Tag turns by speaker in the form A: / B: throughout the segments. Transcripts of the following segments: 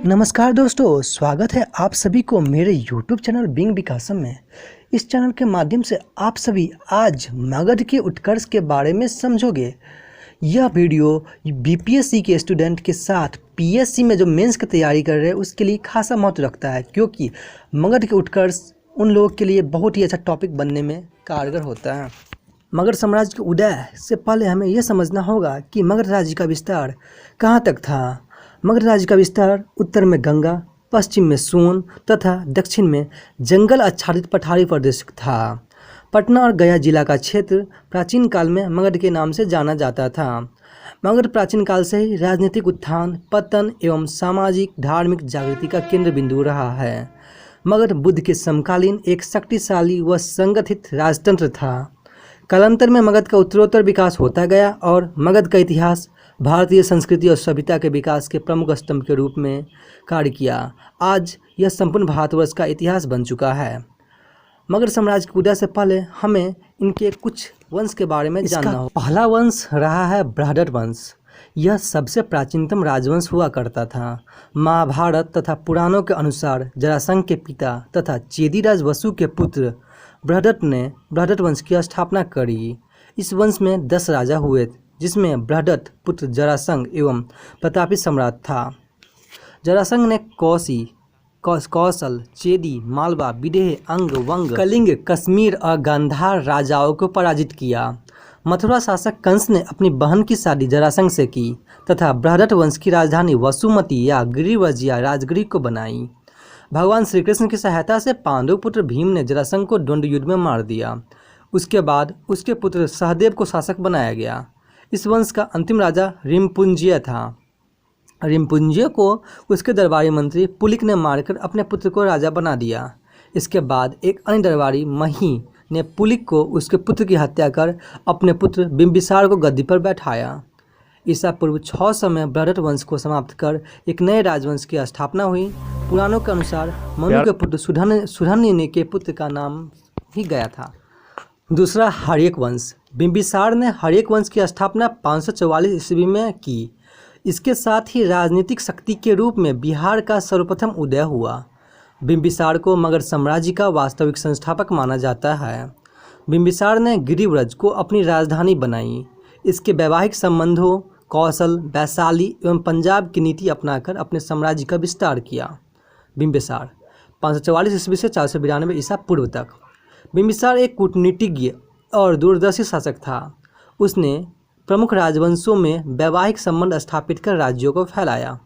A: नमस्कार दोस्तों, स्वागत है आप सभी को मेरे YouTube चैनल बिंग विकासम में। इस चैनल के माध्यम से आप सभी आज मगध के उत्कर्ष के बारे में समझोगे। यह वीडियो बीपीएससी के स्टूडेंट के साथ पीएससी में जो मेंस की तैयारी कर रहे हैं उसके लिए खासा महत्व रखता है, क्योंकि मगध के उत्कर्ष उन लोगों के लिए बहुत ही अच्छा टॉपिक बनने में कारगर होता है। मगध साम्राज्य के उदय से पहले हमें यह समझना होगा कि मगध राज्य का विस्तार कहाँ तक था। मगध राज्य का विस्तार उत्तर में गंगा, पश्चिम में सोन तथा दक्षिण में जंगल आच्छादित पठारी प्रदेश था। पटना और गया जिला का क्षेत्र प्राचीन काल में मगध के नाम से जाना जाता था। मगध प्राचीन काल से ही राजनीतिक उत्थान, पतन एवं सामाजिक धार्मिक जागृति का केंद्र बिंदु रहा है। मगध बुद्ध के समकालीन एक शक्तिशाली व संगठित राजतंत्र था। कालांतर में मगध का उत्तरोत्तर विकास होता गया और मगध का इतिहास भारतीय संस्कृति और सभ्यता के विकास के प्रमुख स्तंभ के रूप में कार्य किया। आज यह संपूर्ण भारतवर्ष का इतिहास बन चुका है। मगध साम्राज्य के उदय से पहले हमें इनके कुछ वंश के बारे में जानना हो। पहला वंश रहा है बृहद्रथ वंश। यह सबसे प्राचीनतम राजवंश हुआ करता था। महाभारत तथा पुराणों के अनुसार जरासंध के पिता तथा चेदीराज वसु के पुत्र बृहद्रथ ने बृहद्रथ वंश की स्थापना करी। इस वंश में 10 राजा हुए, जिसमें बृहद्रथ पुत्र जरासंध एवं प्रतापी सम्राट था। जरासंध ने कौशल, चेदी, मालवा, विदेह, अंग, वंग, कलिंग, कश्मीर और गांधार राजाओं को पराजित किया। मथुरा शासक कंस ने अपनी बहन की शादी जरासंध से की तथा बृहद्रथ वंश की राजधानी वसुमती या गिरिव्रज या राजगिरी को बनाई। भगवान श्री कृष्ण की सहायता से पांडु पुत्र भीम ने जरासंध को द्वंद्व युद्ध में मार दिया। उसके बाद उसके पुत्र सहदेव को शासक बनाया गया। इस वंश का अंतिम राजा रिपुंजय था। रिपुंजय को उसके दरबारी मंत्री पुलिक ने मारकर अपने पुत्र को राजा बना दिया। इसके बाद एक अन्य दरबारी मही ने पुलिक को उसके पुत्र की हत्या कर अपने पुत्र बिंबिसार को गद्दी पर बैठाया। ईसा पूर्व 600 में बृहद्रथ वंश को समाप्त कर एक नए राजवंश की स्थापना हुई। पुराणों के अनुसार मनु के पुत्र सुधन्य के पुत्र का नाम ही गया था। दूसरा हर्यक वंश। बिंबिसार ने हर्यक वंश की स्थापना 544 ईस्वी में की। इसके साथ ही राजनीतिक शक्ति के रूप में बिहार का सर्वप्रथम उदय हुआ। बिंबिसार को मगध साम्राज्य का वास्तविक संस्थापक माना जाता है। बिंबिसार ने गिरिव्रज को अपनी राजधानी बनाई। इसके वैवाहिक संबंधों, कौशल, वैशाली एवं पंजाब की नीति अपनाकर अपने साम्राज्य का विस्तार किया। बिंबिसार 544 ईस्वी से 492 ईसा पूर्व तक। बिंबिसार एक कूटनीतिज्ञ और दूरदर्शी शासक था। उसने प्रमुख राजवंशों में वैवाहिक संबंध स्थापित कर राज्यों को फैलाया।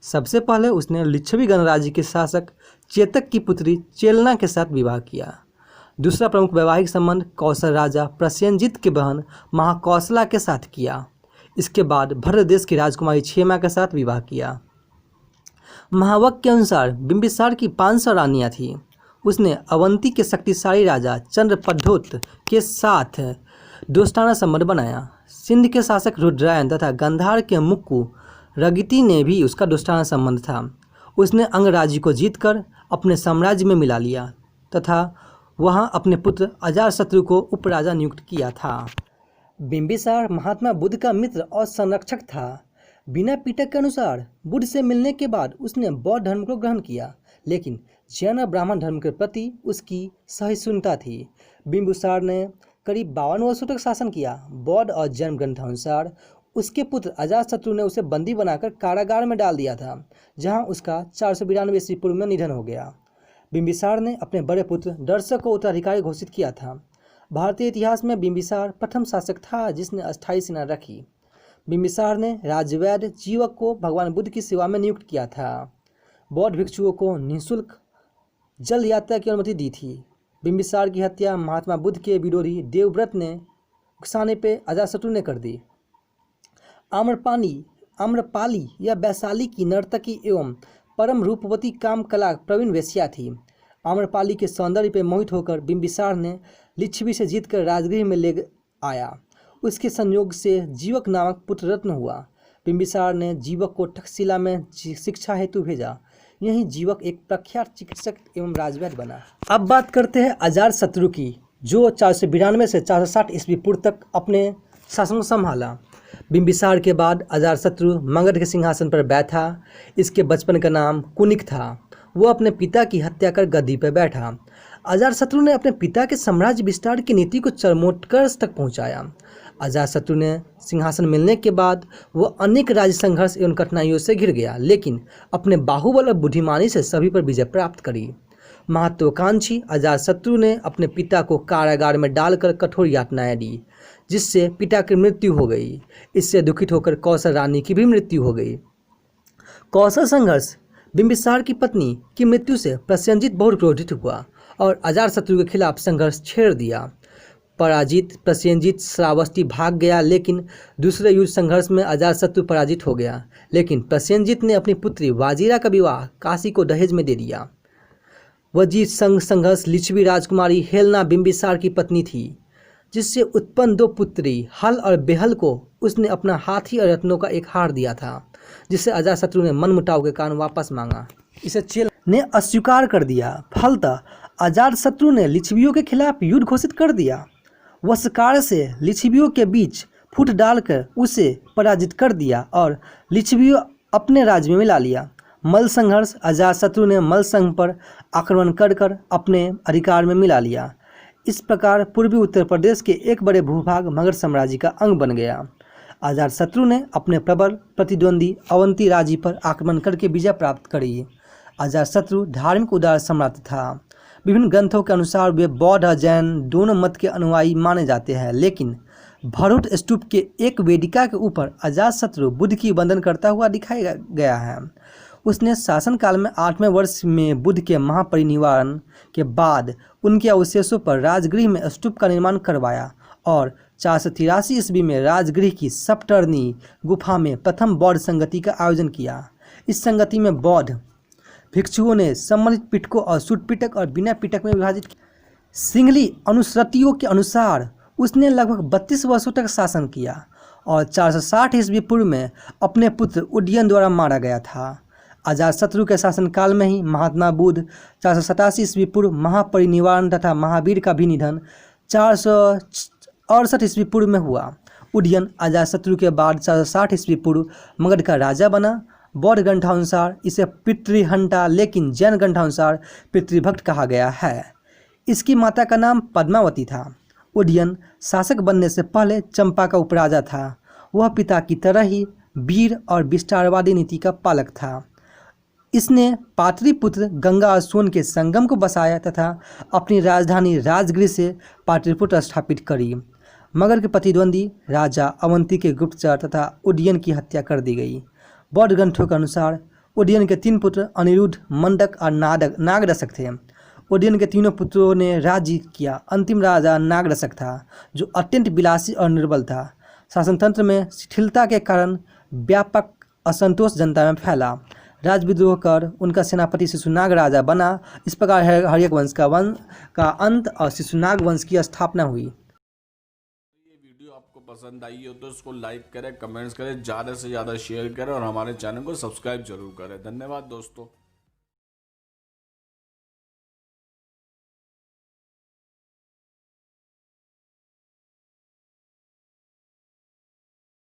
A: सबसे पहले उसने लिच्छवी गणराज्य के शासक चेतक की पुत्री चेलना के साथ विवाह किया। दूसरा प्रमुख वैवाहिक संबंध कौशल राजा प्रसेनजित की बहन महाकौशला के साथ किया। इसके बाद भद्र देश की राजकुमारी क्षेमा के साथ विवाह किया। महावक के अनुसार बिंबिसार की 500 रानियां थीं। उसने अवंती के शक्तिशाली राजा चंद्रप्रद्योत के साथ दोस्ताना संबंध बनाया। सिंध के शासक रुद्रायन तथा गांधार के मुक्कू रगिति ने भी उसका दोस्ताना संबंध था। उसने अंग राज्य को जीतकर अपने साम्राज्य में मिला लिया तथा वहां अपने पुत्र अजातशत्रु को उपराजा नियुक्त किया था। बिंबिसार महात्मा बुद्ध का मित्र और संरक्षक था। बिना पिटक के अनुसार बुद्ध से मिलने के बाद उसने बौद्ध धर्म को ग्रहण किया, लेकिन जैन और ब्राह्मण धर्म के प्रति उसकी सहिष्णुता थी। बिंबिसार ने करीब 52 वर्षों तक शासन किया। बौद्ध और जैन ग्रंथानुसार उसके पुत्र अजातशत्रु ने उसे बंदी बनाकर कारागार में डाल दिया था, जहां उसका 492 ईस्वी पूर्व में निधन हो गया। बिंबिसार ने अपने बड़े पुत्र दर्शक को उत्तराधिकारी घोषित किया था। भारतीय इतिहास में बिंबिसार प्रथम शासक था जिसने अस्थायी सेना रखी। बिंबिसार ने राजवैद्य जीवक को भगवान बुद्ध की सेवा में नियुक्त किया था। बौद्ध भिक्षुओं को निःशुल्क जल यात्रा की अनुमति दी थी। बिंबिसार की हत्या महात्मा बुद्ध के विरोधी देवव्रत ने उकसाने पे अजातशत्रु ने कर दी। आम्रपाली या वैशाली की नर्तकी एवं परम रूपवती काम कला प्रवीण वेश्या थी। आम्रपाली के सौंदर्य पे मोहित होकर बिंबिसार ने लिच्छवी से जीतकर राजगृह में ले आया। उसके संयोग से जीवक नामक पुत्र रत्न हुआ। बिंबिसार ने जीवक को तक्षशिला में शिक्षा हेतु भेजा। यही जीवक एक प्रख्यात चिकित्सक एवं राजवैद्य बना। अब बात करते हैं अजातशत्रु की, जो 492 से 460 ईस्वी पूर्व तक अपने शासन को संभाला। बिंबिसार के बाद अजातशत्रु मगध के सिंहासन पर बैठा। इसके बचपन का नाम कुनिक था। वो अपने पिता की हत्या कर गद्दी पर बैठा। अजातशत्रु ने अपने पिता के साम्राज्य विस्तार की नीति को चरमोत्कर्ष तक पहुंचाया। अजातशत्रु ने सिंहासन मिलने के बाद वो अनेक राज्य संघर्ष एवं कठिनाइयों से घिर गया, लेकिन अपने बाहुबल और बुद्धिमानी से सभी पर विजय प्राप्त करी। महत्वाकांक्षी अजातशत्रु ने अपने पिता को कारागार में डालकर कठोर यातनाएं दी, जिससे पिता की मृत्यु हो गई। इससे दुखित होकर कौशल रानी की भी मृत्यु हो गई। कौशल संघर्ष बिंबिसार की पत्नी की मृत्यु से प्रसेनजीत बहुत क्रोधित हुआ और अजातशत्रु के खिलाफ संघर्ष छेड़ दिया। पराजित प्रसेनजीत श्रावस्ती भाग गया, लेकिन दूसरे युद्ध संघर्ष में अजातशत्रु पराजित हो गया। लेकिन प्रसेनजीत ने अपनी पुत्री वाजिरा का विवाह काशी को दहेज में दे दिया। वजीर संघ संघर्ष लिच्छवी राजकुमारी हेलेना बिंबिसार की पत्नी थी, जिससे उत्पन्न 2 पुत्री हल और बेहल को उसने अपना हाथी और रत्नों का एक हार दिया था, जिसे अजातशत्रु ने मनमुटाव के कारण वापस मांगा। इसे चेल ने अस्वीकार कर दिया। फलतः अजातशत्रु ने लिच्छवियों के खिलाफ युद्ध घोषित कर दिया। वशकार से लिच्छवियों के बीच फूट डालकर उसे पराजित कर दिया और लिच्छवियों अपने राज्य में मिला लिया। मल्ल संघर्ष अजातशत्रु ने मल्ल संघ पर आक्रमण कर अपने अधिकार में मिला लिया। इस प्रकार पूर्वी उत्तर प्रदेश के एक बड़े भूभाग मगध साम्राज्य का अंग बन गया। अजातशत्रु ने अपने प्रबल प्रतिद्वंदी अवंती राज्य पर आक्रमण करके विजय प्राप्त करी। अजातशत्रु धार्मिक उदार सम्राट था। विभिन्न ग्रंथों के अनुसार वे बौद्ध और जैन दोनों मत के अनुयायी माने जाते हैं, लेकिन भरूट स्तूप के एक वेदिका के ऊपर अजातशत्रु बुद्ध की वंदन करता हुआ दिखाया गया है। उसने शासनकाल में 8वें वर्ष में बुद्ध के महापरिनिर्वाण के बाद उनके अवशेषों पर राजगृह में स्तूप का निर्माण करवाया और 483 ईस्वी में राजगृह की सप्तर्णी गुफा में प्रथम बौद्ध संगति का आयोजन किया। इस संगति में बौद्ध भिक्षुओं ने सम्मिलित पिटकों और शुद्ध पिटक और बिना पिटक में विभाजित किया। सिंघली अनुश्रुतियों के अनुसार उसने लगभग 32 वर्षों तक शासन किया और 460 ईस्वी पूर्व में अपने पुत्र उदयन द्वारा मारा गया था। अजातशत्रु के शासनकाल में ही महात्मा बुद्ध 487 ईस्वी पूर्व महापरिनिर्वाण तथा महावीर का भी निधन 468 ईस्वी पूर्व में हुआ। उदयन अजातशत्रु के बाद 460 ईस्वी पूर्व मगध का राजा बना। बौद्ध ग्रंथानुसार इसे पितृहंता, लेकिन जैन ग्रंथानुसार पितृभक्त कहा गया है। इसकी माता का नाम पद्मावती था। उदयन शासक बनने से पहले चंपा का उपराजा था। वह पिता की तरह ही वीर और विस्तारवादी नीति का पालक था। इसने पाटलिपुत्र गंगा और सोन के संगम को बसाया तथा अपनी राजधानी राजगृह से पाटलिपुत्र स्थापित करी। मगध के प्रतिद्वंदी राजा अवंती के गुप्तचर तथा उदयन की हत्या कर दी गई। बौद्ध ग्रंथों के अनुसार उदयन के 3 पुत्र अनिरुद्ध, मंडक और नागदशक थे। उदयन के तीनों पुत्रों ने राज्य किया। अंतिम राजा नागदशक था, जो अत्यंत विलासी और निर्बल था। शासनतंत्र में शिथिलता के कारण व्यापक असंतोष जनता में फैला। राजविद्रोह कर उनका सेनापति शिशुनाग राजा बना। इस प्रकार हर्यक वंश का अंत और शिशुनाग वंश की स्थापना हुई।
B: ये वीडियो आपको पसंद आई हो तो इसको लाइक करें, कमेंट्स करें, ज़्यादा से ज़्यादा शेयर करें और हमारे चैनल को सब्सक्राइब जरूर करें। धन्यवाद दोस्तों।